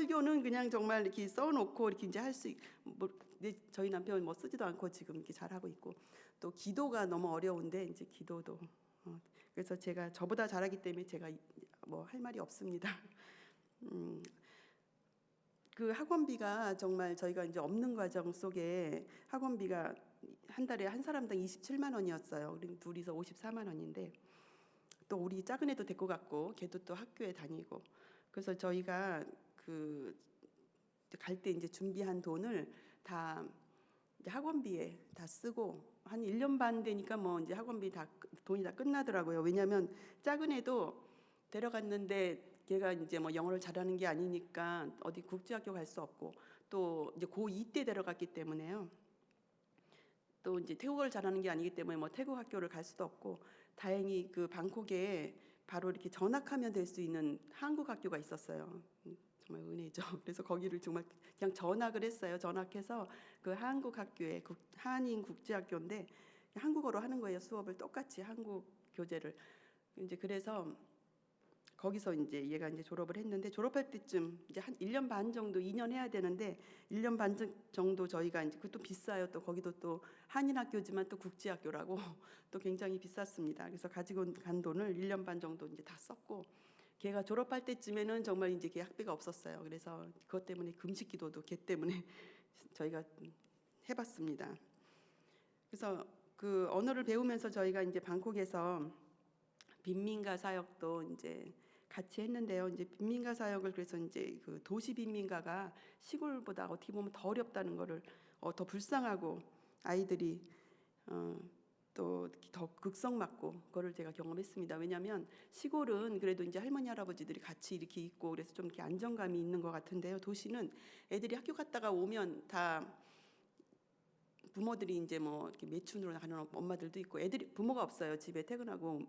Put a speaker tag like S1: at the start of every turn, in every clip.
S1: 설교는 그냥 정말 이렇게 써놓고 이렇게 이제 할 수, 뭐 저희 남편은 뭐 쓰지도 않고 지금 이렇게 잘 하고 있고, 또 기도가 너무 어려운데 이제 기도도 그래서 제가 저보다 잘하기 때문에 제가 뭐 할 말이 없습니다. 그 학원비가 정말 저희가 이제 없는 과정 속에 학원비가 한 달에 한 사람당 27만 원이었어요. 우리 둘이서 54만 원인데 또 우리 작은 애도 데리고 갔고 걔도 또 학교에 다니고 그래서 저희가 그 갈 때 이제 준비한 돈을 다 이제 학원비에 다 쓰고 한 1년 반 되니까 뭐 이제 학원비 다 돈이 다 끝나더라고요. 왜냐하면 작은 애도 데려갔는데 걔가 이제 뭐 영어를 잘하는 게 아니니까 어디 국제학교 갈 수 없고 또 이제 고2 때 데려갔기 때문에요. 또 이제 태국어를 잘하는 게 아니기 때문에 뭐 태국 학교를 갈 수도 없고 다행히 그 방콕에 바로 이렇게 전학하면 될 수 있는 한국 학교가 있었어요. 정말 은혜죠. 그래서 거기를 정말 그냥 전학을 했어요. 전학해서 그 한국 학교에 한인 국제학교인데 한국어로 하는 거예요. 수업을 똑같이 한국 교재를 이제 그래서 거기서 이제 얘가 이제 졸업을 했는데 졸업할 때쯤 이제 한 1년 반 정도 2년 해야 되는데 1년 반 정도 저희가 이제 그것도 비싸요. 또 거기도 또 한인 학교지만 또 국제학교라고 또 굉장히 비쌌습니다. 그래서 가지고 간 돈을 1년 반 정도 이제 다 썼고 걔가 졸업할 때쯤에는 정말 이제 걔 학비가 없었어요. 그래서 그것 때문에 금식 기도도 걔 때문에 저희가 해봤습니다. 그래서 그 언어를 배우면서 저희가 이제 방콕에서 빈민가 사역도 이제 같이 했는데요. 이제 빈민가 사역을 그래서 이제 그 도시 빈민가가 시골보다 어떻게 보면 더 어렵다는 거를 더 불쌍하고 아이들이 또 더 극성 맞고 그거를 제가 경험했습니다. 왜냐하면 시골은 그래도 이제 할머니 할아버지들이 같이 이렇게 있고 그래서 좀 이렇게 안정감이 있는 것 같은데요. 도시는 애들이 학교 갔다가 오면 다 부모들이 이제 뭐 이렇게 매춘으로 가는 엄마들도 있고 애들이 부모가 없어요. 집에 퇴근하고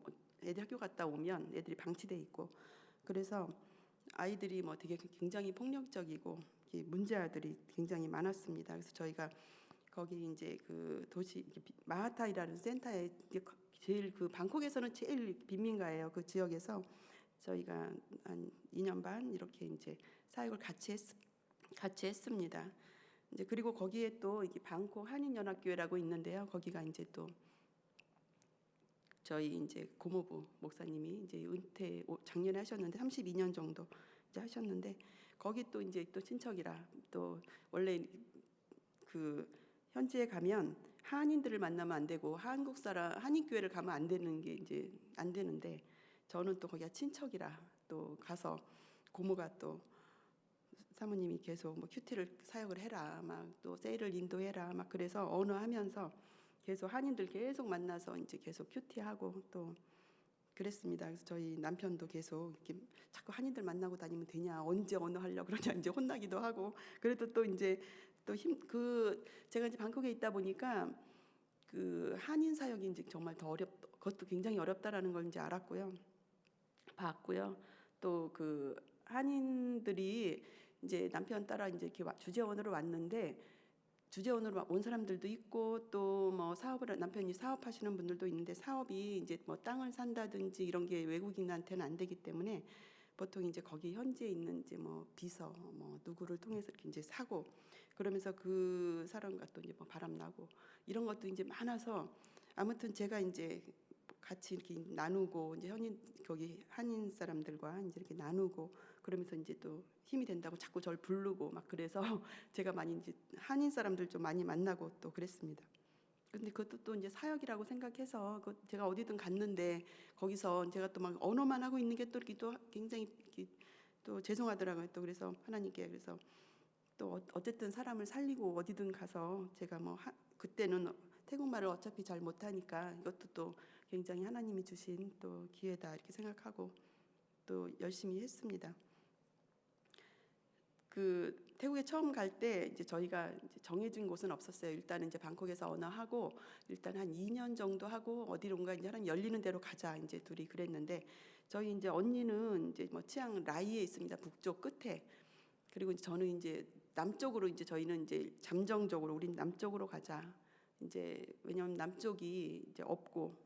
S1: 애들 학교 갔다 오면 애들이 방치돼 있고 그래서 아이들이 뭐 되게 굉장히 폭력적이고 문제아들이 굉장히 많았습니다. 그래서 저희가 거기 이제 그 도시 마하타이라는 센터에 제일 그 방콕에서는 제일 빈민가예요. 그 지역에서 저희가 한 2년 반 이렇게 이제 사역을 같이 했습니다. 이제 그리고 거기에 또 이게 방콕 한인연합교회라고 있는데요. 거기가 이제 또 저희 이제 고모부 목사님이 이제 은퇴 작년에 하셨는데 32년 정도 이제 하셨는데 거기 또 이제 또 친척이라 또 원래 그 현지에 가면 한인들을 만나면 안 되고 한국 사람 한인교회를 가면 안 되는 게 이제 안 되는데 저는 또 거기가 친척이라 또 가서 고모가 또 사모님이 계속 뭐 큐티를 사역을 해라 막 또 세일을 인도해라 막 그래서 언어하면서 계속 한인들 계속 만나서 이제 계속 큐티하고 또 그랬습니다. 그래서 저희 남편도 계속 이렇게 자꾸 한인들 만나고 다니면 되냐 언제 언어 하려고 그러냐 이제 혼나기도 하고 그래도 또 이제 또 제가 이제 방콕에 있다 보니까 그 한인 사역이 이제 정말 더 그것도 굉장히 어렵다라는 걸 이제 알았고요. 봤고요. 또 그 한인들이 이제 남편 따라 이제 이렇게 주재원으로 왔는데 주재원으로 온 사람들도 있고 또 뭐 남편이 사업하시는 분들도 있는데 사업이 이제 뭐 땅을 산다든지 이런 게 외국인한테는 안 되기 때문에 보통 이제 거기 현지에 있는 이제 뭐 비서 뭐 누구를 통해서 이렇게 이제 사고 그러면서 그 사람과 또 이제 뭐 바람 나고 이런 것도 이제 많아서 아무튼 제가 이제 같이 이렇게 나누고 이제 거기 한인 사람들과 이제 이렇게 나누고 그러면서 이제 또 힘이 된다고 자꾸 저를 부르고 막 그래서 제가 많이 이제 한인 사람들 좀 많이 만나고 또 그랬습니다. 근데 그것도 또 이제 사역이라고 생각해서 제가 어디든 갔는데 거기서 제가 또 막 언어만 하고 있는 게 또 이렇게 또 굉장히 이렇게 또 죄송하더라고요. 또 그래서 하나님께 그래서 또 어쨌든 사람을 살리고 어디든 가서 제가 뭐 그때는 태국말을 어차피 잘 못하니까 이것도 또 굉장히 하나님이 주신 또 기회다 이렇게 생각하고 또 열심히 했습니다. 그 태국에 처음 갈 때 이제 저희가 이제 정해진 곳은 없었어요. 일단은 이제 방콕에서 언어하고 일단 한 2년 정도 하고 어디론가 이제 하나님 열리는 대로 가자 이제 둘이 그랬는데 저희 이제 언니는 이제 뭐 치앙 라이에 있습니다. 북쪽 끝에. 그리고 저는 이제 남쪽으로 이제 저희는 이제 잠정적으로 우린 남쪽으로 가자. 이제 왜냐하면 남쪽이 이제 없고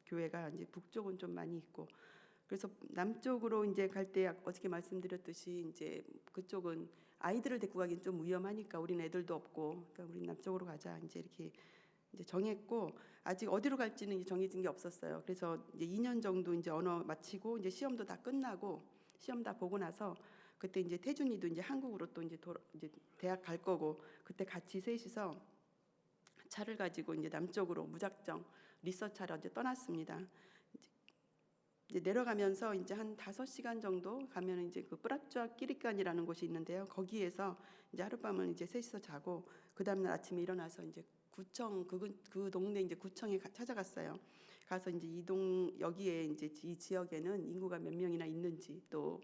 S1: 교회가 이제 북쪽은 좀 많이 있고 그래서 남쪽으로 이제 갈 때 어저께 말씀드렸듯이 이제 그쪽은 아이들을 데리고 가긴 좀 위험하니까 우리는 애들도 없고, 그러니까 우리 남쪽으로 가자 이제 이렇게 이제 정했고, 아직 어디로 갈지는 이제 정해진 게 없었어요. 그래서 이제 2년 정도 이제 언어 마치고 이제 시험도 다 끝나고 시험 다 보고 나서 그때 이제 태준이도 이제 한국으로 또 이제 대학 갈 거고, 그때 같이 셋이서 차를 가지고 이제 남쪽으로 무작정 리서치하러 이제 떠났습니다. 이제 내려가면서 이제 한 5시간 정도 가면 이제 그 뿌라쭈아 끼리간이라는 곳이 있는데요. 거기에서 이제 하룻밤을 이제 셋이서 자고, 그 다음날 아침에 일어나서 이제 구청 그 동네 이제 구청에 찾아갔어요. 가서 이제 여기에 이제 이 지역에는 인구가 몇 명이나 있는지, 또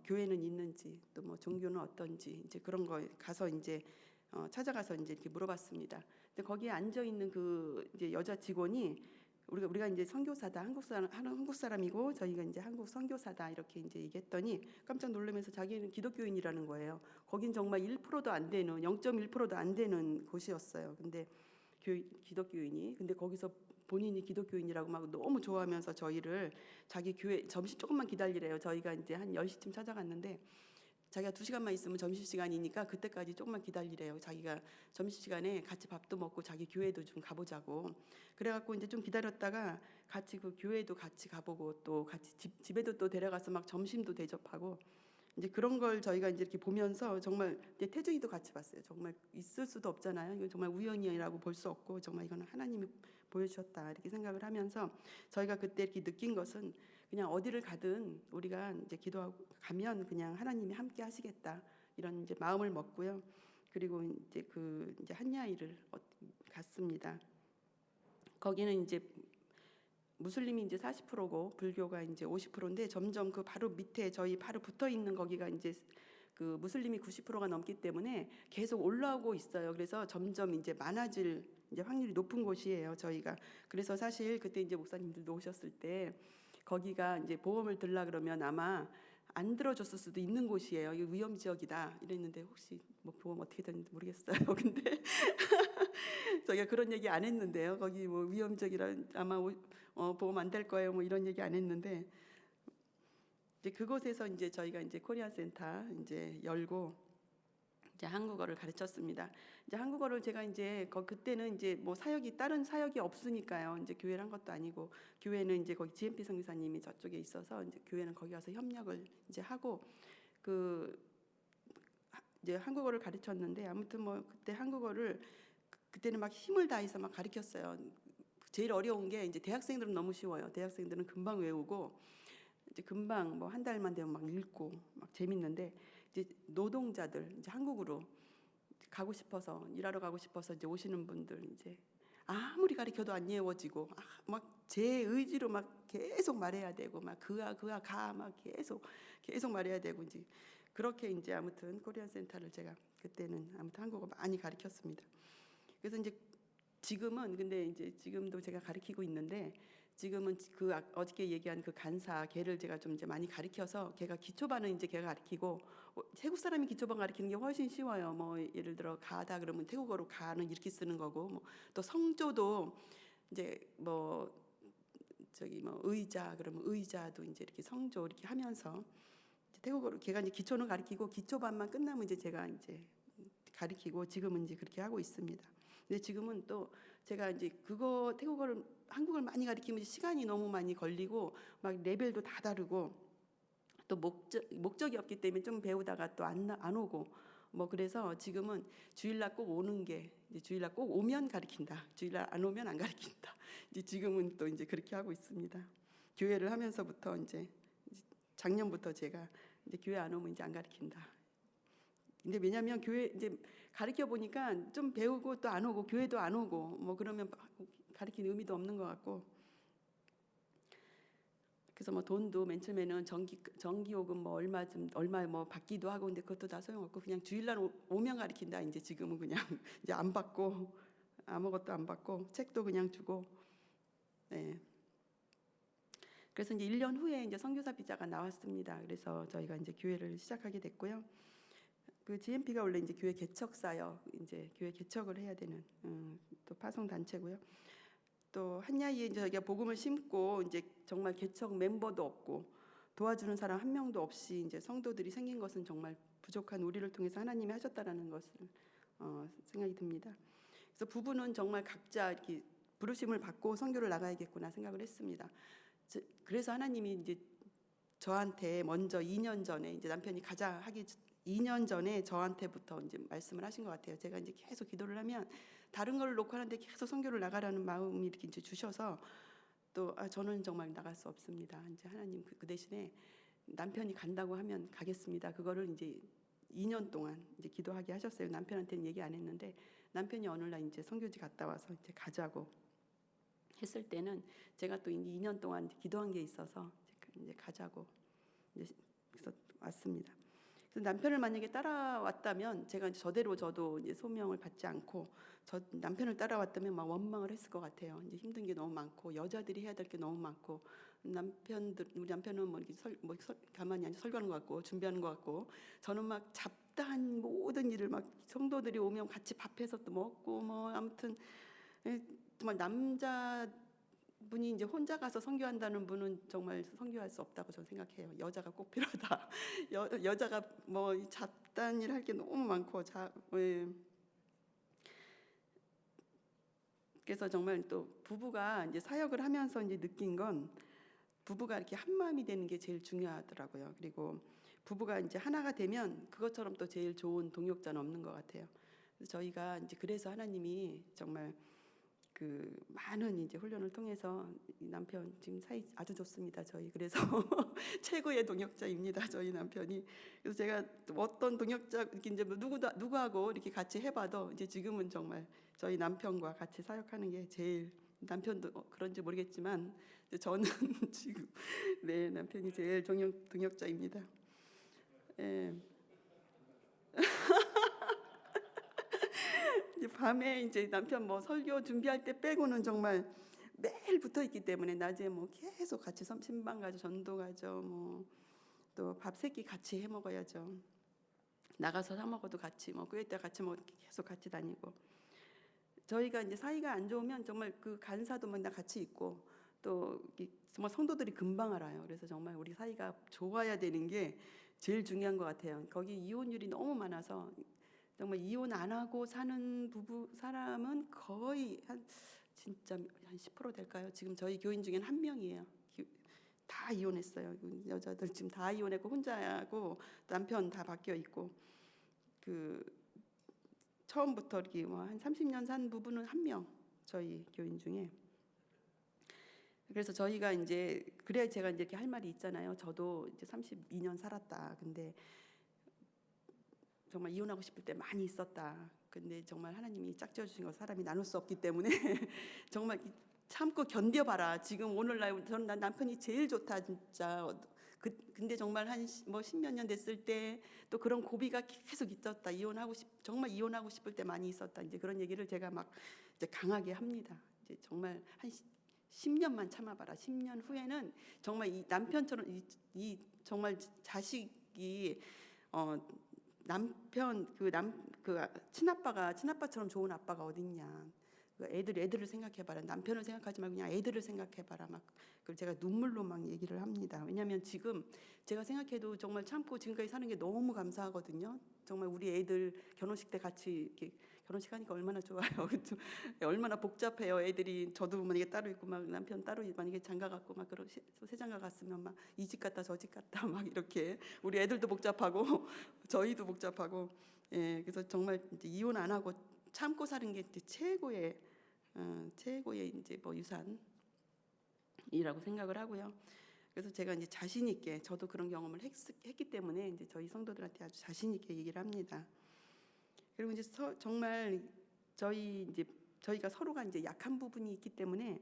S1: 교회는 있는지, 또 뭐 종교는 어떤지 이제 그런 거 가서 이제 찾아가서 이제 이렇게 물어봤습니다. 근데 거기에 앉아 있는 그 이제 여자 직원이 우리가 이제 선교사다, 한국 사람이고 저희가 이제 한국 선교사다 이렇게 이제 얘기했더니 깜짝 놀라면서 자기는 기독교인이라는 거예요. 거긴 정말 1%도 안 되는 0.1%도 안 되는 곳이었어요. 근데 기독교인이 근데 거기서 본인이 기독교인이라고 막 너무 좋아하면서 저희를 자기 교회 점심 조금만 기다리래요. 저희가 이제 한 10시쯤 찾아갔는데 자기가 2시간만 있으면 점심시간이니까 그때까지 조금만 기다리래요. 자기가 점심시간에 같이 밥도 먹고 자기 교회도 좀 가보자고. 그래갖고 이제 좀 기다렸다가 같이 그 교회도 같이 가보고, 또 같이 집에도 또 데려가서 막 점심도 대접하고, 이제 그런 걸 저희가 이제 이렇게 보면서 정말 이제 태중이도 같이 봤어요. 정말 있을 수도 없잖아요. 이건 정말 우연이라고 볼 수 없고 정말 이거는 하나님이 보여주셨다 이렇게 생각을 하면서 저희가 그때 이렇게 느낀 것은 그냥 어디를 가든 우리가 이제 기도하고 가면 그냥 하나님이 함께 하시겠다 이런 이제 마음을 먹고요. 그리고 이제 이제 한야이를 갔습니다. 거기는 이제 무슬림이 이제 40%고 불교가 이제 50%인데 점점 그 바로 밑에 저희 바로 붙어 있는 거기가 이제 그 무슬림이 90%가 넘기 때문에 계속 올라오고 있어요. 그래서 점점 이제 많아질 이제 확률이 높은 곳이에요, 저희가. 그래서 사실 그때 이제 목사님들도 오셨을 때 거기가 이제 보험을 들라 그러면 아마 안 들어줬을 수도 있는 곳이에요. 이거 위험 지역이다 이랬는데 혹시 뭐 보험 어떻게 되는지 모르겠어요. 근데 저희가 그런 얘기 안 했는데요. 거기 뭐 위험 지역이라 아마 보험 안 될 거예요. 뭐 이런 얘기 안 했는데 이제 그곳에서 이제 저희가 이제 코리안 센터 이제 열고 이제 한국어를 가르쳤습니다. 이제 한국어를 제가 이제 그때는 이제 뭐 다른 사역이 없으니까요. 이제 교회를 한 것도 아니고, 교회는 이제 거기 GMP 선교사님이 저쪽에 있어서 이제 교회는 거기 가서 협력을 이제 하고 이제 한국어를 가르쳤는데, 아무튼 뭐 그때 한국어를 그때는 막 힘을 다해서 막 가르쳤어요. 제일 어려운 게 이제 대학생들은 너무 쉬워요. 대학생들은 금방 외우고 이제 금방 뭐 한 달만 되면 막 읽고 막 재밌는데, 이제 노동자들 이제 한국으로 가고 싶어서 일하러 가고 싶어서 이제 오시는 분들 이제 아무리 가르쳐도 안 외워지고 막 제 의지로 막 계속 말해야 되고 막 그아 가 막 계속 말해야 되고 이제 그렇게 이제 아무튼 코리안 센터를 제가 그때는 아무튼 한국어 많이 가르쳤습니다. 그래서 이제 지금은 근데 이제 지금도 제가 가르치고 있는데, 지금은 어저께 얘기한 그 간사 걔를 제가 좀 이제 많이 가르쳐서 걔가 기초반은 이제 걔가 가르치고, 태국 사람이 기초반 가르치는 게 훨씬 쉬워요. 뭐 예를 들어 가다 그러면 태국어로 가는 이렇게 쓰는 거고, 뭐 또 성조도 이제 뭐 의자 그러면 의자도 이제 이렇게 성조 이렇게 하면서 이제 태국어로 걔가 이제 기초는 가르치고 기초반만 끝나면 이제 제가 이제 가르치고 지금은 이제 그렇게 하고 있습니다. 근데 지금은 또 제가 이제 태국어를 한국을 많이 가르치면 시간이 너무 많이 걸리고 막 레벨도 다 다르고 또 목적이 없기 때문에 좀 배우다가 또 안 오고 뭐 그래서 지금은 주일날 꼭 오는 게 이제 주일날 꼭 오면 가르친다. 주일날 안 오면 안 가르친다. 이제 지금은 또 이제 그렇게 하고 있습니다. 교회를 하면서부터 이제 작년부터 제가 이제 교회 안 오면 이제 안 가르친다. 근데 왜냐면 교회 이제 가르쳐 보니까 좀 배우고 또 안 오고 교회도 안 오고 뭐 그러면 가르치는 의미도 없는 것 같고, 그래서 뭐 돈도 맨 처음에는 전기요금 뭐 얼마 뭐 받기도 하고, 근데 그것도 다 소용없고 그냥 주일날 오면 가르친다. 이제 지금은 그냥 이제 안 받고 아무것도 안 받고 책도 그냥 주고. 네. 그래서 이제 1년 후에 이제 선교사 비자가 나왔습니다. 그래서 저희가 이제 교회를 시작하게 됐고요. 그 GMP가 원래 이제 교회 개척사역, 이제 교회 개척을 해야 되는 또 파송 단체고요. 또 한야이에 이제 저희가 복음을 심고 이제 정말 개척 멤버도 없고 도와주는 사람 한 명도 없이 이제 성도들이 생긴 것은 정말 부족한 우리를 통해서 하나님이 하셨다라는 것을 생각이 듭니다. 그래서 부부는 정말 각자 이렇게 부르심을 받고 선교를 나가야겠구나 생각을 했습니다. 그래서 하나님이 이제 저한테 먼저 2년 전에 이제 남편이 가자 하기 2년 전에 저한테부터 이제 말씀을 하신 것 같아요. 제가 이제 계속 기도를 하면 다른 걸 놓고 하는데 계속 선교를 나가라는 마음이 이렇게 이제 주셔서 또 저는 정말 나갈 수 없습니다. 이제 하나님 그 대신에 남편이 간다고 하면 가겠습니다. 그거를 이제 2년 동안 이제 기도하게 하셨어요. 남편한테는 얘기 안 했는데 남편이 어느 날 이제 선교지 갔다 와서 이제 가자고 했을 때는 제가 또 2년 동안 이제 기도한 게 있어서 이제 가자고 이제 그래서 왔습니다. 그래서 남편을 만약에 따라왔다면 제가 이제 저대로 저도 이제 소명을 받지 않고 저 남편을 따라왔다면 막 원망을 했을 것 같아요. 이제 힘든 게 너무 많고 여자들이 해야 될 게 너무 많고 우리 남편은 뭐 이렇게 가만히 앉아 설교하는 것 같고 준비하는 것 같고 저는 막 잡다한 모든 일을 막 성도들이 오면 같이 밥해서 또 먹고 뭐 아무튼 정말 남자분이 이제 혼자 가서 선교한다는 분은 정말 선교할 수 없다고 저는 생각해요. 여자가 꼭 필요하다. 여자가 뭐 잡다한 일 할 게 너무 많고 그래서 정말 또 부부가 이제 사역을 하면서 이제 느낀 건 부부가 이렇게 한 마음이 되는 게 제일 중요하더라고요. 그리고 부부가 이제 하나가 되면 그것처럼 또 제일 좋은 동역자는 없는 것 같아요. 그래서 저희가 이제 그래서 하나님이 정말 그 많은 이제 훈련을 통해서 남편 지금 사이 아주 좋습니다. 저희 그래서 최고의 동역자입니다. 저희 남편이. 그래서 제가 어떤 동역자 이제 누구하고 이렇게 같이 해봐도 이제 지금은 정말 저희 남편과 같이 사역하는 게 제일 남편도 그런지 모르겠지만 저는 지금 네 남편이 제일 동역자입니다. 예. 밤에 이제 남편 뭐 설교 준비할 때 빼고는 정말 매일 붙어 있기 때문에 낮에 뭐 계속 같이 신방 가죠, 전도 가죠, 뭐 또 밥 세 끼 같이 해 먹어야죠. 나가서 사 먹어도 같이 뭐 교회 때 같이 뭐 계속 같이 다니고 저희가 이제 사이가 안 좋으면 정말 그 간사도 맨날 같이 있고 또 정말 성도들이 금방 알아요. 그래서 정말 우리 사이가 좋아야 되는 게 제일 중요한 것 같아요. 거기 이혼율이 너무 많아서 정말 이혼 안 하고 사는 부부 사람은 거의 진짜 한 10% 될까요? 지금 저희 교인 중엔 한 명이에요. 다 이혼했어요. 여자들 지금 다 이혼했고 혼자하고 남편 다 바뀌어 있고 그 처음부터 이렇게 한 30년 산 부부는 한 명 저희 교인 중에. 그래서 저희가 이제 그래야 제가 이제 이렇게 할 말이 있잖아요. 저도 이제 32년 살았다. 근데 정말 이혼하고 싶을 때 많이 있었다. 근데 정말 하나님이 짝지어 주신 거 사람이 나눌 수 없기 때문에 정말 참고 견뎌봐라. 지금 오늘날 저는 남편이 제일 좋다 진짜. 근데 정말 한 뭐 10몇 년 됐을 때 또 그런 고비가 계속 있었다. 정말 이혼하고 싶을 때 많이 있었다. 이제 그런 얘기를 제가 막 이제 강하게 합니다. 이제 정말 한 10년만 참아봐라. 10년 후에는 정말 이 남편처럼 이 정말 자식이 남편 그 친아빠처럼 좋은 아빠가 어딨냐. 애들을 생각해봐라. 남편을 생각하지 말고 그냥 애들을 생각해봐라. 막 그걸 제가 눈물로 막 얘기를 합니다. 왜냐하면 지금 제가 생각해도 정말 참고 지금까지 사는 게 너무 감사하거든요. 정말 우리 애들 결혼식 때 같이 이렇게 결혼식 하니까 얼마나 좋아요. 얼마나 복잡해요. 애들이 저도 만약에 따로 있고 막 남편 따로 만약에 장가 갔고 막 그런 새 장가 갔으면 막 이 집 갔다 저 집 갔다 막 이렇게 우리 애들도 복잡하고 저희도 복잡하고 그래서 정말 이제 이혼 안 하고 참고 사는 게 이제 최고의 이제 뭐 유산이라고 생각을 하고요. 그래서 제가 이제 자신 있게 저도 그런 경험을 했기 때문에 이제 저희 성도들한테 아주 자신 있게 얘기를 합니다. 그리고 이제 정말 저희가 서로가 이제 약한 부분이 있기 때문에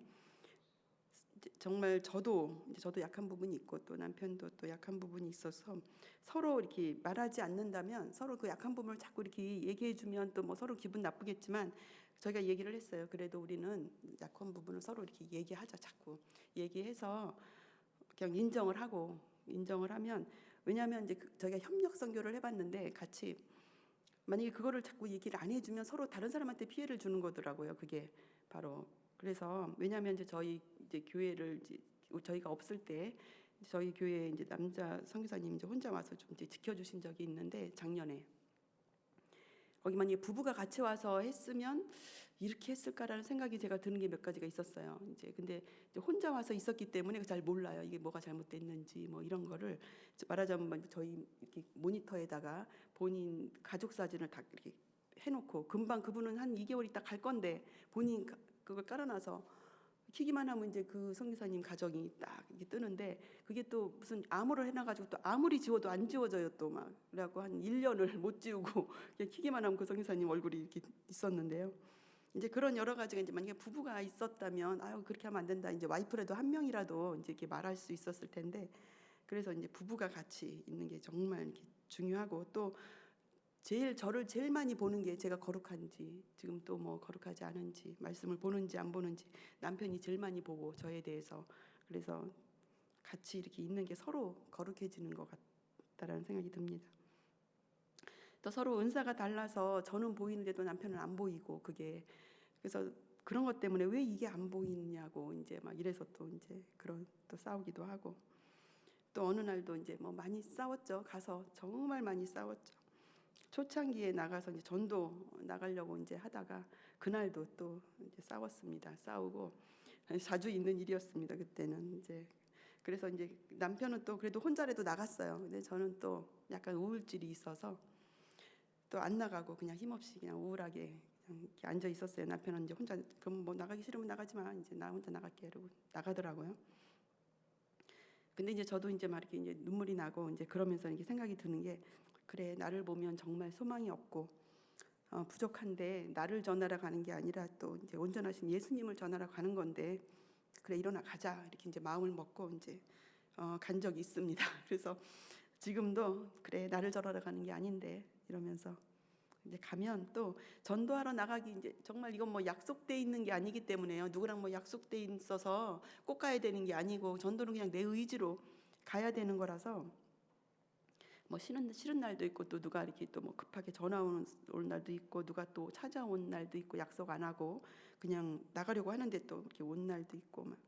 S1: 정말 저도 약한 부분이 있고 또 남편도 또 약한 부분이 있어서 서로 이렇게 말하지 않는다면 서로 그 약한 부분을 자꾸 이렇게 얘기해주면 또 뭐 서로 기분 나쁘겠지만 저희가 얘기를 했어요. 그래도 우리는 약한 부분을 서로 이렇게 얘기하자. 자꾸 얘기해서 그냥 인정을 하면 왜냐하면 이제 저희가 협력 선교를 해봤는데 같이 만약에 그거를 자꾸 얘기를 안 해주면 서로 다른 사람한테 피해를 주는 거더라고요. 그게 바로 그래서 왜냐하면 이제 저희 이제 교회를 이제 저희가 없을 때 저희 교회에 이제 남자 선교사님 이제 혼자 와서 좀 이제 지켜주신 적이 있는데 작년에 거기 만약에 부부가 같이 와서 했으면 이렇게 했을까라는 생각이 제가 드는 게 몇 가지가 있었어요. 이제 근데 이제 혼자 와서 있었기 때문에 잘 몰라요. 이게 뭐가 잘못됐는지 뭐 이런 거를 말하자면 저희 이렇게 모니터에다가 본인 가족 사진을 다 이렇게 해놓고 금방 그분은 한 2개월 있다 갈 건데 본인 그걸 깔아놔서 키기만 하면 이제 그 선교사님 가정이 딱 이렇게 뜨는데 그게 또 무슨 암호를 해놔가지고 또 아무리 지워도 안 지워져요 또 막 그래갖고 한 1년을 못 지우고 그냥 키기만 하면 그 선교사님 얼굴이 이렇게 있었는데요. 이제 그런 여러 가지가 이제 만약에 부부가 있었다면 아유 그렇게 하면 안 된다 이제 와이프라도 한 명이라도 이제 이렇게 말할 수 있었을 텐데 그래서 이제 부부가 같이 있는 게 정말 이렇게 중요하고 또 저를 제일 많이 보는 게 제가 거룩한지 지금 또 뭐 거룩하지 않은지 말씀을 보는지 안 보는지 남편이 제일 많이 보고 저에 대해서 그래서 같이 이렇게 있는 게 서로 거룩해지는 것 같다라는 생각이 듭니다. 또 서로 은사가 달라서 저는 보이는데도 남편은 안 보이고 그게 그래서 그런 것 때문에 왜 이게 안 보이냐고 이제 막 이래서 또 이제 그런 또 싸우기도 하고 또 어느 날도 이제 뭐 많이 싸웠죠. 가서 정말 많이 싸웠죠. 초창기에 나가서 이제 전도 나가려고 이제 하다가 그날도 또 이제 싸웠습니다. 싸우고 자주 있는 일이었습니다. 그때는 이제 그래서 이제 남편은 또 그래도 혼자라도 나갔어요. 근데 저는 또 약간 우울증이 있어서 또 안 나가고 그냥 힘없이 그냥 우울하게 그냥 이렇게 앉아 있었어요. 남편은 이제 혼자 그럼 뭐 나가기 싫으면 나가지 마. 이제 나 혼자 나갈게. 이러고 나가더라고요. 근데 이제 저도 이제 막 이렇게 이제 눈물이 나고 이제 그러면서 이렇게 생각이 드는 게 그래 나를 보면 정말 소망이 없고 부족한데 나를 전하러 가는 게 아니라 또 이제 온전하신 예수님을 전하러 가는 건데 그래 일어나 가자 이렇게 이제 마음을 먹고 이제 간 적이 있습니다. 그래서 지금도 그래 나를 전하러 가는 게 아닌데 이러면서 이제 가면 또 전도하러 나가기 이제 정말 이건 뭐 약속돼 있는 게 아니기 때문에요. 누구랑 뭐 약속돼 있어서 꼭 가야 되는 게 아니고 전도는 그냥 내 의지로 가야 되는 거라서 뭐 싫은 날도 있고 또 누가 이렇게 또 뭐 급하게 전화 올 날도 있고 누가 또 찾아온 날도 있고 약속 안 하고 그냥 나가려고 하는데 또 이렇게 온 날도 있고 막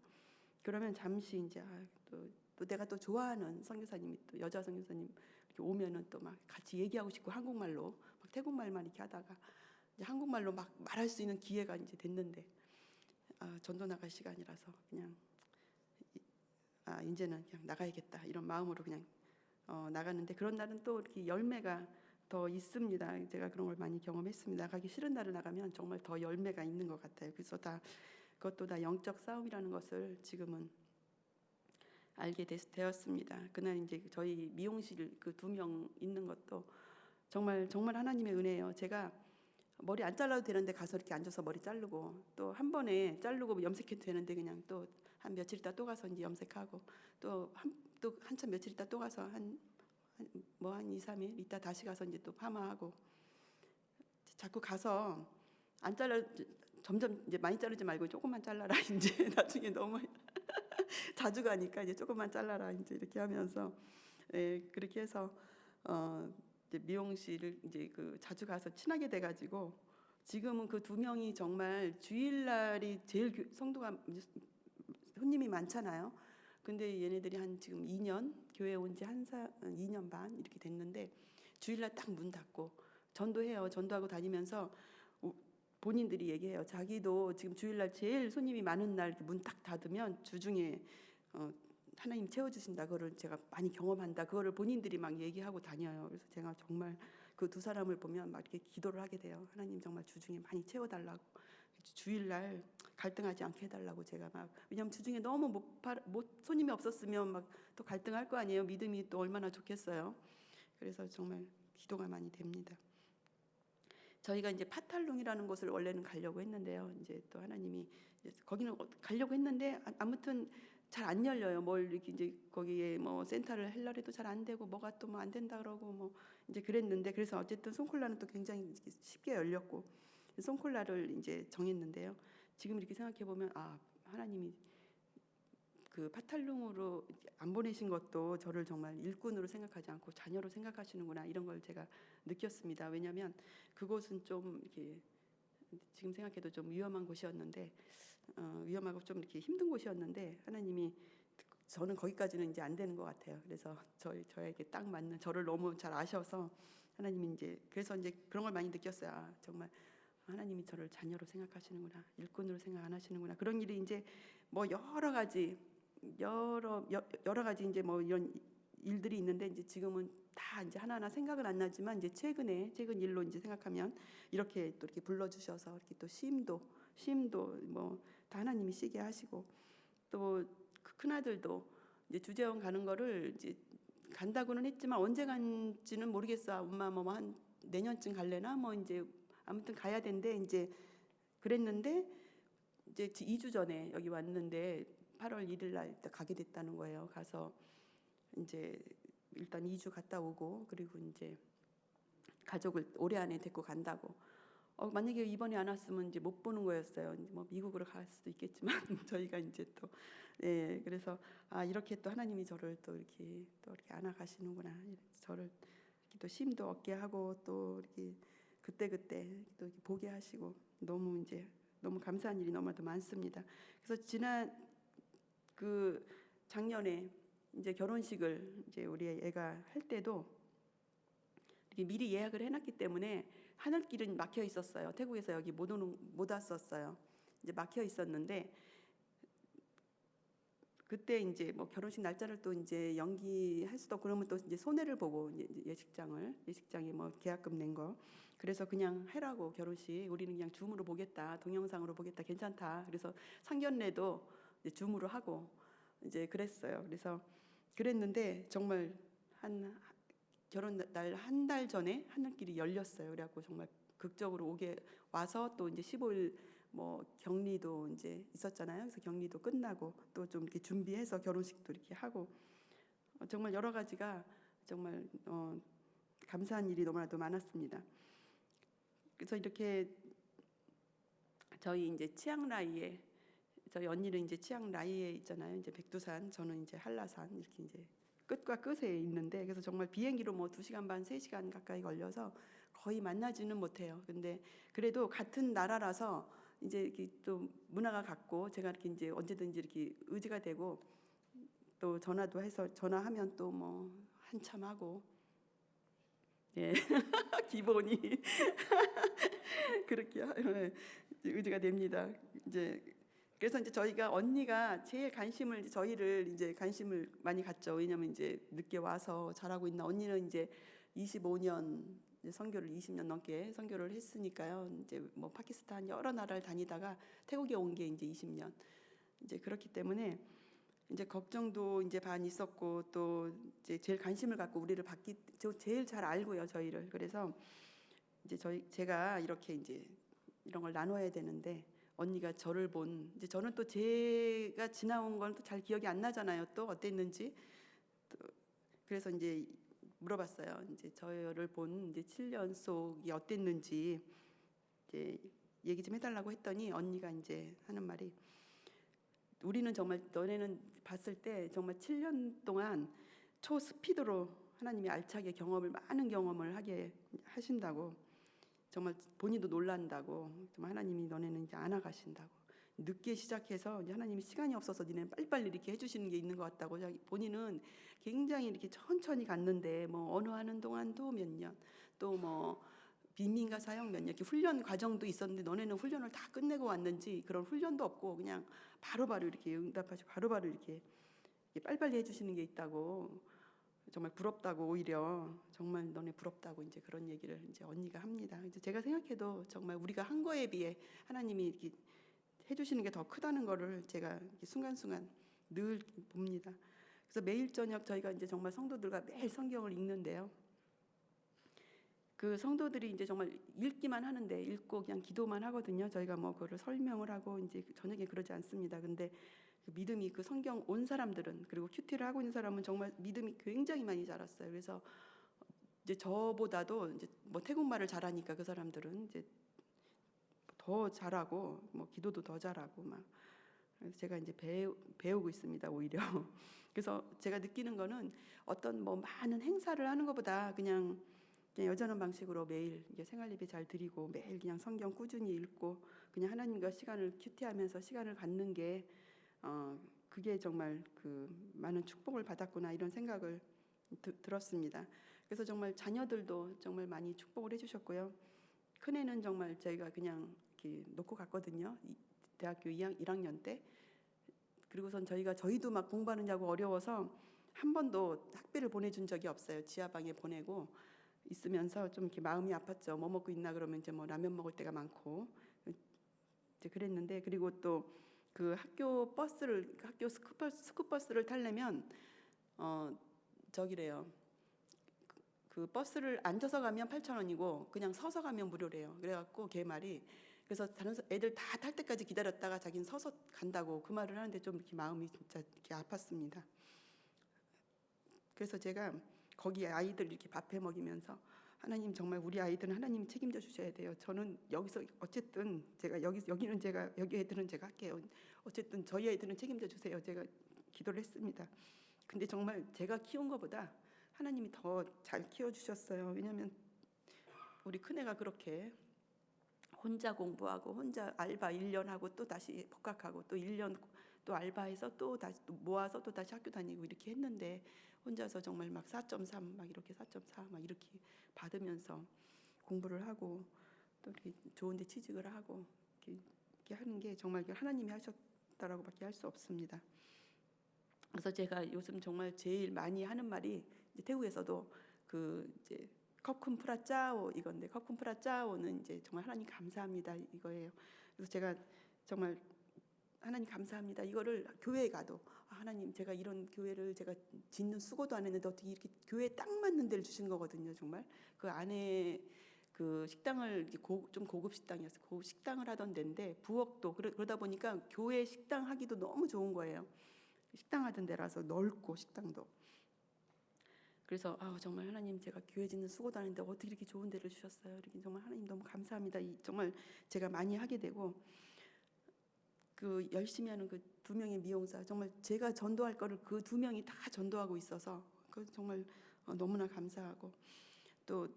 S1: 그러면 잠시 이제 또 내가 또 좋아하는 선교사님이 또 여자 선교사님 이렇게 오면은 또 막 같이 얘기하고 싶고 한국말로 막 태국말만 이렇게 하다가 이제 한국말로 막 말할 수 있는 기회가 이제 됐는데 전도 나갈 시간이라서 그냥 이제는 그냥 나가야겠다 이런 마음으로 그냥 나가는데 그런 날은 또 이렇게 열매가 더 있습니다. 제가 그런 걸 많이 경험했습니다. 나가기 싫은 날을 나가면 정말 더 열매가 있는 것 같아요. 그래서 그것도 다 영적 싸움이라는 것을 지금은 알게 되었습니다. 그날 이제 저희 미용실 그 2명 있는 것도 정말 하나님의 은혜예요. 제가 머리 안 잘라도 되는데 가서 이렇게 앉아서 머리 자르고 또 한 번에 자르고 염색해도 되는데 그냥 또 한 며칠 있다 또 가서 이제 염색하고 또 한참 며칠 있다 또 가서 한 2, 3일 있다 다시 가서 이제 또 파마하고 자꾸 가서 안 잘라 점점 이제 많이 자르지 말고 조금만 잘라라 이제 나중에 너무 자주 가니까 이제 조금만 잘라라 이제 이렇게 하면서 그렇게 해서 이제 미용실을 이제 그 자주 가서 친하게 돼가지고 지금은 그 2명이 정말 주일날이 제일 성도가 손님이 많잖아요. 근데 얘네들이 한 지금 2년 교회 온 지 2년 반 이렇게 됐는데 주일날 딱 문 닫고 전도해요. 전도하고 다니면서 본인들이 얘기해요. 자기도 지금 주일날 제일 손님이 많은 날 문 딱 닫으면 주중에 하나님 채워주신다. 그거를 제가 많이 경험한다. 그거를 본인들이 막 얘기하고 다녀요. 그래서 제가 정말 그 2 사람을 보면 막 이렇게 기도를 하게 돼요. 하나님 정말 주중에 많이 채워달라고. 주일날 갈등하지 않게 해달라고 제가 막 왜냐하면 주중에 너무 손님이 없었으면 막 또 갈등할 거 아니에요. 믿음이 또 얼마나 좋겠어요. 그래서 정말 기도가 많이 됩니다. 저희가 이제 파탈룽이라는 곳을 원래는 가려고 했는데요. 이제 또 하나님이 거기는 가려고 했는데 아무튼 잘 안 열려요. 뭘 이렇게 이제 거기에 뭐 센터를 하려 해도 잘 안 되고 뭐가 또 뭐 안 된다 그러고 뭐 이제 그랬는데 그래서 어쨌든 송콜라는 또 굉장히 쉽게 열렸고 송콜라를 이제 정했는데요. 지금 이렇게 생각해 보면 하나님이 그 파탈룽으로 안 보내신 것도 저를 정말 일꾼으로 생각하지 않고 자녀로 생각하시는구나 이런 걸 제가 느꼈습니다. 왜냐하면 그곳은 좀 이렇게 지금 생각해도 좀 위험한 곳이었는데 위험하고 좀 이렇게 힘든 곳이었는데 하나님이 저는 거기까지는 이제 안 되는 것 같아요. 그래서 저에게 딱 맞는 저를 너무 잘 아셔서 하나님이 이제 그래서 이제 그런 걸 많이 느꼈어요. 아, 정말 하나님이 저를 자녀로 생각하시는구나, 일꾼으로 생각 안 하시는구나. 그런 일이 이제 뭐 여러 가지 이제 뭐 이런 일들이 있는데 이제 지금은 다 이제 하나하나 생각은 안 나지만 이제 최근 일로 이제 생각하면 이렇게 또 이렇게 불러주셔서 이렇게 또 쉼도 뭐 다 하나님이 쉬게 하시고 또 그 큰아들도 이제 주재원 가는 거를 이제 간다고는 했지만 언제 간지는 모르겠어. 엄마 뭐 한 내년쯤 갈래나 뭐 이제 아무튼 가야 된대. 이제 그랬는데 이제 2주 전에 여기 왔는데 8월 1일 날 가게 됐다는 거예요. 가서 이제 일단 2주 갔다 오고 그리고 이제 가족을 올해 안에 데리고 간다고. 만약에 이번에 안 왔으면 이제 못 보는 거였어요. 뭐 미국으로 갈 수도 있겠지만 저희가 이제 또 그래서 이렇게 또 하나님이 저를 또 이렇게 안아가시는구나. 저를 이렇게 또 쉼도 얻게 하고 또 이렇게 그때 또 이렇게 보게 하시고 너무 감사한 일이 너무나도 많습니다. 그래서 지난 그 작년에 이제 결혼식을 이제 우리 애가 할 때도 이렇게 미리 예약을 해놨기 때문에 하늘길은 막혀 있었어요. 태국에서 여기 못 왔었어요. 이제 막혀 있었는데 그때 이제 뭐 결혼식 날짜를 또 이제 연기할 수도 없고 그러면 또 이제 손해를 보고 이제 예식장에 뭐 계약금 낸 거. 그래서 그냥 해라고 결혼식 우리는 그냥 줌으로 보겠다, 동영상으로 보겠다, 괜찮다. 그래서 상견례도 이제 줌으로 하고 이제 그랬어요. 그래서 그랬는데 정말 결혼 날 한 달 전에 하늘길이 열렸어요. 그래갖고 정말 극적으로 오게 와서 또 이제 15일 뭐 격리도 이제 있었잖아요. 그래서 격리도 끝나고 또 좀 이렇게 준비해서 결혼식도 이렇게 하고 정말 여러 가지가 정말 감사한 일이 너무나도 많았습니다. 그래서 이렇게 저희 이제 치앙라이에 저희 언니는 이제 치앙라이에 있잖아요. 이제 백두산, 저는 이제 한라산 이렇게 이제 끝과 끝에 있는데 그래서 정말 비행기로 뭐 2시간 반, 3시간 가까이 걸려서 거의 만나지는 못해요. 근데 그래도 같은 나라라서 이제 이렇게 또 문화가 같고 제가 이렇게 이제 언제든지 이렇게 의지가 되고 또 전화도 해서 전화하면 또 뭐 한참 하고 기본이 그렇게 의지가 됩니다. 이제 그래서 이제 저희가 언니가 제일 저희를 이제 관심을 많이 갖죠. 왜냐면 이제 늦게 와서 잘하고 있나. 언니는 이제 25년 선교를 20년 넘게 선교를 했으니까요. 이제 뭐 파키스탄 여러 나라를 다니다가 태국에 온 게 이제 20년. 이제 그렇기 때문에 이제 걱정도 이제 반 있었고 또 이제 제일 관심을 갖고 우리를 제일 잘 알고요, 저희를. 그래서 이제 제가 이렇게 이제 이런 걸 나눠야 되는데 언니가 저를 이제 저는 또 제가 지나온 건 또 잘 기억이 안 나잖아요. 또 어땠는지. 그래서 이제 물어봤어요. 이제 저를 본 이제 7년 속이 어땠는지 이제 얘기 좀 해달라고 했더니 언니가 이제 하는 말이 우리는 정말 너네는 봤을 때 정말 7년 동안 초스피드로 하나님이 알차게 많은 경험을 하게 하신다고 정말 본인도 놀란다고 정말 하나님이 너네는 이제 안아가신다고 늦게 시작해서 이제 하나님이 시간이 없어서 니네는 빨리빨리 이렇게 해주시는 게 있는 것 같다고 본인은 굉장히 이렇게 천천히 갔는데 뭐 언어하는 동안도 몇 년 또 뭐 빈민가 사역 몇 년 이렇게 훈련 과정도 있었는데 너네는 훈련을 다 끝내고 왔는지 그런 훈련도 없고 그냥 바로바로 이렇게 응답하시고 바로바로 이렇게 빨리빨리 해주시는 게 있다고 정말 부럽다고 오히려 정말 너네 부럽다고 이제 그런 얘기를 이제 언니가 합니다. 이제 제가 생각해도 정말 우리가 한 거에 비해 하나님이 이렇게 해주시는 게 더 크다는 거를 제가 순간순간 늘 봅니다. 그래서 매일 저녁 저희가 이제 정말 성도들과 매일 성경을 읽는데요. 그 성도들이 이제 정말 읽기만 하는데 읽고 그냥 기도만 하거든요. 저희가 뭐 그거를 설명을 하고 이제 저녁에 그러지 않습니다. 근데 그 믿음이 그 성경 온 사람들은 그리고 큐티를 하고 있는 사람은 정말 믿음이 굉장히 많이 자랐어요. 그래서 이제 저보다도 이제 뭐 태국말을 잘하니까 그 사람들은 이제 더 잘하고 뭐 기도도 더 잘하고 막 그래서 제가 이제 배우고 있습니다. 오히려 그래서 제가 느끼는 거는 어떤 뭐 많은 행사를 하는 것보다 그냥 그냥 여전한 방식으로 매일 이게 생활예배 잘 드리고 매일 그냥 성경 꾸준히 읽고 그냥 하나님과 시간을 큐티하면서 시간을 갖는 게 그게 정말 그 많은 축복을 받았구나 이런 생각을 들었습니다. 그래서 정말 자녀들도 정말 많이 축복을 해주셨고요. 큰애는 정말 저희가 그냥 이렇게 놓고 갔거든요. 대학교 1학년 때. 그리고선 저희도 막 공부하느냐고 어려워서 한 번도 학비를 보내준 적이 없어요. 지하방에 보내고 있으면서 좀 이렇게 마음이 아팠죠. 뭐 먹고 있나 그러면 이제 뭐 라면 먹을 때가 많고 이제 그랬는데, 그리고 또 그 학교 스쿨버스를 타려면 저기래요. 그 버스를 앉아서 가면 8,000원이고 그냥 서서 가면 무료래요. 그래갖고 걔 말이, 그래서 다른 애들 다 탈 때까지 기다렸다가 자기는 서서 간다고 그 말을 하는데 좀 이렇게 마음이 진짜 이렇게 아팠습니다. 그래서 제가 거기 아이들 이렇게 밥해 먹이면서 하나님 정말 우리 아이들은 하나님 책임져 주셔야 돼요. 저는 여기서 어쨌든 제가 여기는 제가 여기 애들은 제가 할게요. 어쨌든 저희 애들은 책임져 주세요. 제가 기도를 했습니다. 근데 정말 제가 키운 것보다 하나님이 더 잘 키워주셨어요. 왜냐하면 우리 큰애가 그렇게 혼자 공부하고 혼자 알바 1년 하고 또 다시 복학하고 또 1년 또 알바해서 또 다시 또 모아서 또 다시 학교 다니고 이렇게 했는데 혼자서 정말 막 4.3 막 이렇게 4.4 막 이렇게 받으면서 공부를 하고 또 이렇게 좋은데 취직을 하고 이렇게 하는 게 정말 하나님이 하셨다라고밖에 할 수 없습니다. 그래서 제가 요즘 정말 제일 많이 하는 말이 이제 태국에서도 그 이제 커큰 프라 짜오 이건데, 커큰 프라 짜오는 이제 정말 하나님 감사합니다 이거예요. 그래서 제가 정말 하나님 감사합니다 이거를 교회에 가도 하나님 제가 이런 교회를 제가 짓는 수고도 안 했는데 어떻게 이렇게 교회에 딱 맞는 데를 주신 거거든요. 정말 그 안에 그 식당을 좀 고급 식당이었어요. 고급 식당을 하던 데인데 부엌도 그러다 보니까 교회 식당 하기도 너무 좋은 거예요. 식당 하던 데라서 넓고 식당도. 그래서 정말 하나님 제가 교회 짓는 수고도 하는데 어떻게 이렇게 좋은 데를 주셨어요. 이렇게 정말 하나님 너무 감사합니다. 정말 제가 많이 하게 되고 그 열심히 하는 그 2명의 미용사 정말 제가 전도할 거를 그 2명이 다 전도하고 있어서 그 정말 너무나 감사하고, 또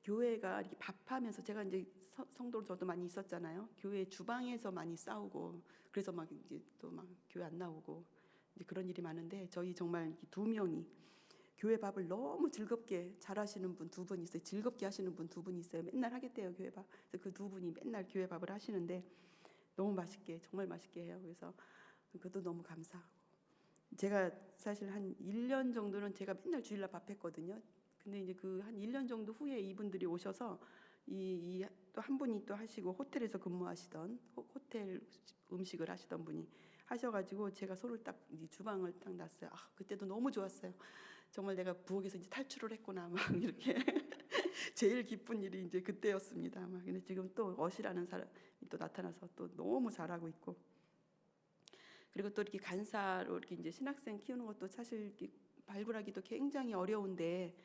S1: 교회가 이렇게 밥하면서 제가 이제 성도로 저도 많이 있었잖아요. 교회 주방에서 많이 싸우고 그래서 막 이제 또 막 교회 안 나오고 이제 그런 일이 많은데 저희 정말 2명이 교회 밥을 너무 즐겁게 잘하시는 분 2분 있어요. 즐겁게 하시는 분 2분 있어요. 맨날 하겠대요 교회 밥. 그래서 그 2분이 맨날 교회 밥을 하시는데 너무 맛있게 정말 맛있게 해요. 그래서 그것도 너무 감사하고, 제가 사실 한 1년 정도는 제가 맨날 주일날 밥했거든요. 근데 이제 그 한 1년 정도 후에 이분들이 오셔서 또 한 분이 또 하시고 호텔에서 근무하시던 호텔 음식을 하시던 분이 하셔가지고 제가 손을 딱 주방을 딱 놨어요. 그때도 너무 좋았어요. 정말 내가 부엌에서 이제 탈출을 했구나 막 이렇게 제일 기쁜 일이 이제 그때였습니다. 막 근데 지금 또 어시라는 사람이 또 나타나서 또 너무 잘하고 있고, 그리고 또 이렇게 간사로 이렇게 이제 신학생 키우는 것도 사실 이렇게 발굴하기도 굉장히 어려운데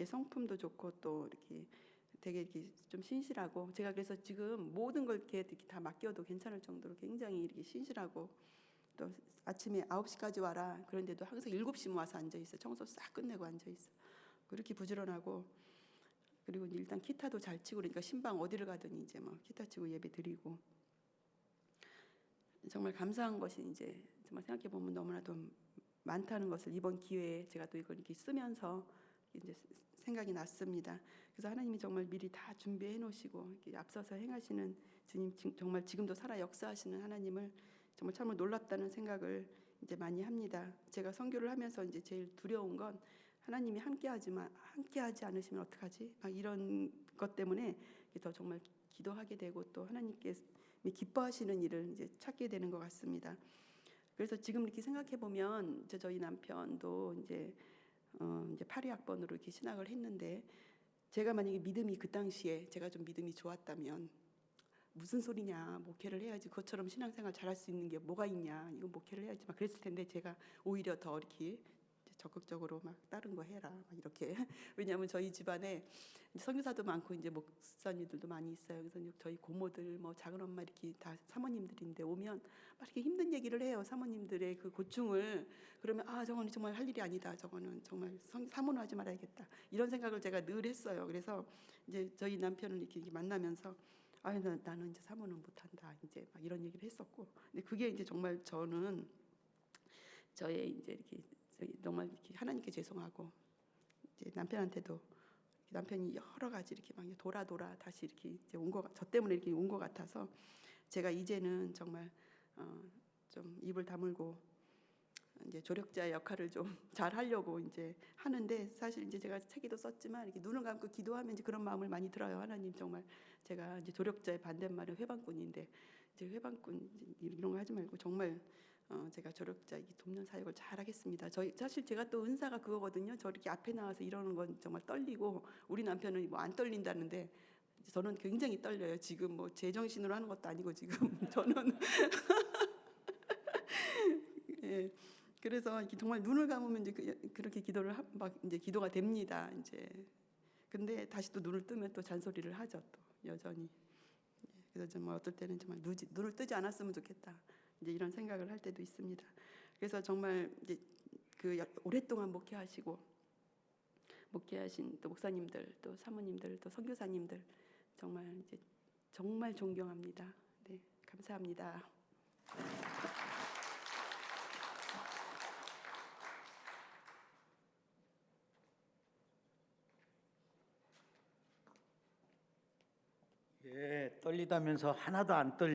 S1: 성품도 좋고 또 이렇게 되게 이렇게 좀 신실하고, 제가 그래서 지금 모든 걸 이렇게 다 맡겨도 괜찮을 정도로 굉장히 이렇게 신실하고, 또 아침에 9시까지 와라 그런데도 항상 7시면 와서 앉아 있어. 청소 싹 끝내고 앉아 있어. 그렇게 부지런하고, 그리고 일단 기타도 잘 치고 그러니까 신방 어디를 가든 이제 막 기타 치고 예배 드리고, 정말 감사한 것이 이제 정말 생각해 보면 너무나도 많다는 것을 이번 기회에 제가 또 이걸 이렇게 쓰면서 이제 생각이 났습니다. 그래서 하나님이 정말 미리 다 준비해 놓으시고 이렇게 앞서서 행하시는 주님, 정말 지금도 살아 역사하시는 하나님을 정말 참으로 놀랍다는 생각을 이제 많이 합니다. 제가 선교를 하면서 이제 제일 두려운 건 하나님이 함께하지 않으시면 어떡하지? 막 이런 것 때문에 더 정말 기도하게 되고 또 하나님께 기뻐하시는 일을 이제 찾게 되는 것 같습니다. 그래서 지금 이렇게 생각해 보면 저희 남편도 이제 8위 학번으로 이렇게 신학을 했는데, 제가 만약에 믿음이 그 당시에 제가 좀 믿음이 좋았다면 무슨 소리냐, 목회를 해야지, 그것처럼 신앙생활 잘할 수 있는 게 뭐가 있냐, 이건 목회를 해야지 막 그랬을 텐데 제가 오히려 더 이렇게 적극적으로 막 다른 거 해라 막 이렇게 왜냐하면 저희 집안에 이제 선교사도 많고 이제 목사님들도 많이 있어요. 그래서 이제 저희 고모들 뭐 작은 엄마 이렇게 다 사모님들인데 오면 막 이렇게 힘든 얘기를 해요. 사모님들의 그 고충을. 그러면 아 저거는 정말 할 일이 아니다. 저거는 정말 사모는 하지 말아야겠다. 이런 생각을 제가 늘 했어요. 그래서 이제 저희 남편을 이렇게 만나면서 아 나는 이제 사모는 못한다. 이제 막 이런 얘기를 했었고. 근데 그게 이제 정말 저는 저의 이제 이렇게 정말 이렇게 하나님께 죄송하고 이제 남편한테도 남편이 여러 가지 이렇게 막 돌아 다시 이렇게 이제 저 때문에 이렇게 온 것 같아서 제가 이제는 정말 좀 입을 다물고 이제 조력자의 역할을 좀 잘 하려고 이제 하는데 사실 이제 제가 책에도 썼지만 이렇게 눈을 감고 기도하면 이제 그런 마음을 많이 들어요. 하나님 정말 제가 이제 조력자의 반대말은 회방꾼인데 이제 회방꾼 이런 거 하지 말고 정말 제가 조력자 돕는 사역을 잘 하겠습니다. 사실 제가 또 은사가 그거거든요. 저 이렇게 앞에 나와서 이러는 건 정말 떨리고 우리 남편은 뭐 안 떨린다는데 저는 굉장히 떨려요. 지금 뭐 제정신으로 하는 것도 아니고 지금 저는 예. 그래서 이렇게 정말 눈을 감으면 이제 그렇게 기도를 막 이제 기도가 됩니다. 이제 근데 다시 또 눈을 뜨면 또 잔소리를 하죠. 또 여전히. 그래서 정말 어떨 때는 정말 눈을 뜨지 않았으면 좋겠다. 이제 이런 생각을 할 때도 있습니다. 그래서 정말 이제 그 오랫동안 목회하신 또 목사님들, 또 사모님들, 또 선교사님들 정말 이제 정말 존경합니다. 네, 감사합니다.
S2: 예, 떨리다면서 하나도 안 떨리.